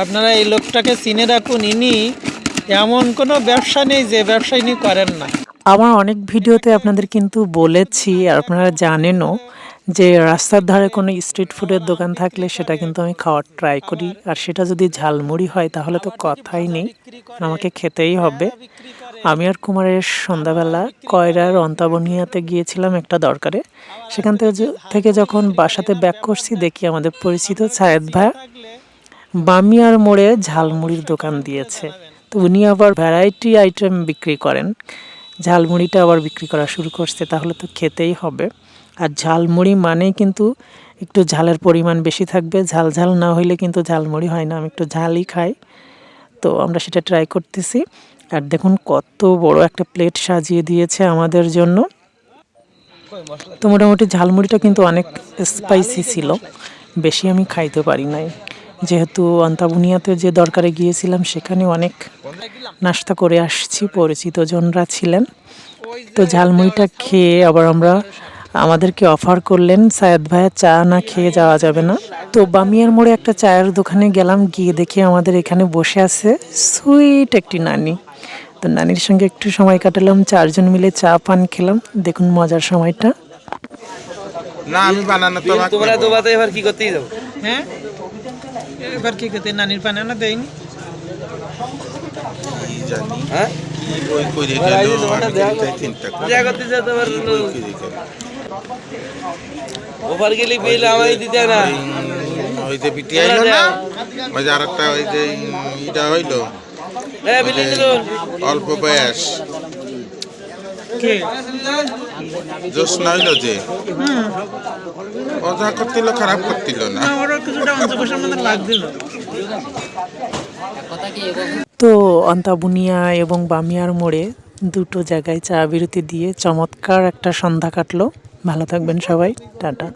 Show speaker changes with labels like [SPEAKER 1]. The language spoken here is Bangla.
[SPEAKER 1] আপনারা এই লোকটাকে চিনে রাখুন, ইনি এমন কোনো ব্যবসা নেই যে ব্যবসা ইনি করেন না।
[SPEAKER 2] আমার অনেক ভিডিওতে আপনাদের কিন্তু বলেছি, আর আপনারা জানেনও, যে রাস্তার ধারে কোনো স্ট্রিট ফুডের দোকান থাকলে সেটা কিন্তু আমি খাওয়ার ট্রাই করি। আর সেটা যদি ঝালমুড়ি হয় তাহলে তো কথাই নেই, আমাকে খেতেই হবে। আমি আর কুমারের সন্ধ্যাবেলা কয়রার অন্তাবনিয়াতে গিয়েছিলাম একটা দরকারে। সেখান থেকে যখন বাসাতে ব্যাক করছি, দেখি আমাদের পরিচিত সায়েদ ভাই বামিয়ার মোড়ে ঝালমুড়ির দোকান দিয়েছে। তো উনি আবার ভ্যারাইটি আইটেম বিক্রি করেন, ঝালমুড়িটা আবার বিক্রি করা শুরু করছে, তাহলে তো খেতেই হবে। আর ঝালমুড়ি মানেই কিন্তু একটু ঝালের পরিমাণ বেশি থাকবে, ঝাল ঝাল না হইলে কিন্তু ঝালমুড়ি হয় না। আমি একটু ঝালই খাই, তো আমরা সেটা ট্রাই করতেছি। আর দেখুন কত বড় একটা প্লেট সাজিয়ে দিয়েছে আমাদের জন্য। তো মোটামুটি ঝালমুড়িটা কিন্তু অনেক স্পাইসি ছিল, বেশি আমি খাইতে পারি নাই, যেহেতু অন্তাবুনিয়াতে যে দরকারে গিয়েছিলাম সেখানে অনেক নাস্তা করে আসছি, পরিচিত জনরা ছিলেন। তো ঝালমুড়িটা খেয়ে আবার আমাদেরকে অফার করলেন, সায়েদ ভাইয়া চা না খেয়ে যাওয়া যাবে না। তো বামিয়ার মোড়ে একটা চায়ের দোকানে গেলাম, গিয়ে দেখি আমাদের এখানে বসে আছে সুইট একটি নানি। তো নানির সঙ্গে একটু সময় কাটালাম, চারজন মিলে চা পান খেলাম। দেখুন মজার সময়টা।
[SPEAKER 1] না আমি বানানো তো তোমরা দোবাতে এবার কি করতেই যাও? হ্যাঁ এবার কি করতে, নানির বানানো দেয়নি জানি। হ্যাঁ কি বই কইরে গেল, আমি তাই চিন্তা করি যা করতে যা তোমার ওভার গেলি বিল আমায় দিতে না। ওই যে বিটি আইলো না, ওই যে আরেকটা ওই যে এটা হইলো, হ্যাঁ বিল অল্প বয়স কে জোসনা হইলো যে অজা করছিল, খারাপ করছিল না, ওরা কিছুটা অন্তর্কষের মধ্যে লাগছিল।
[SPEAKER 2] তো অন্তাবুনিয়া এবং বামিয়ার মোড়ে দুটো জায়গায় চা বিরতি দিয়ে চমৎকার একটা সন্ধ্যা কাটলো। ভালো থাকবেন সবাই, টাটা।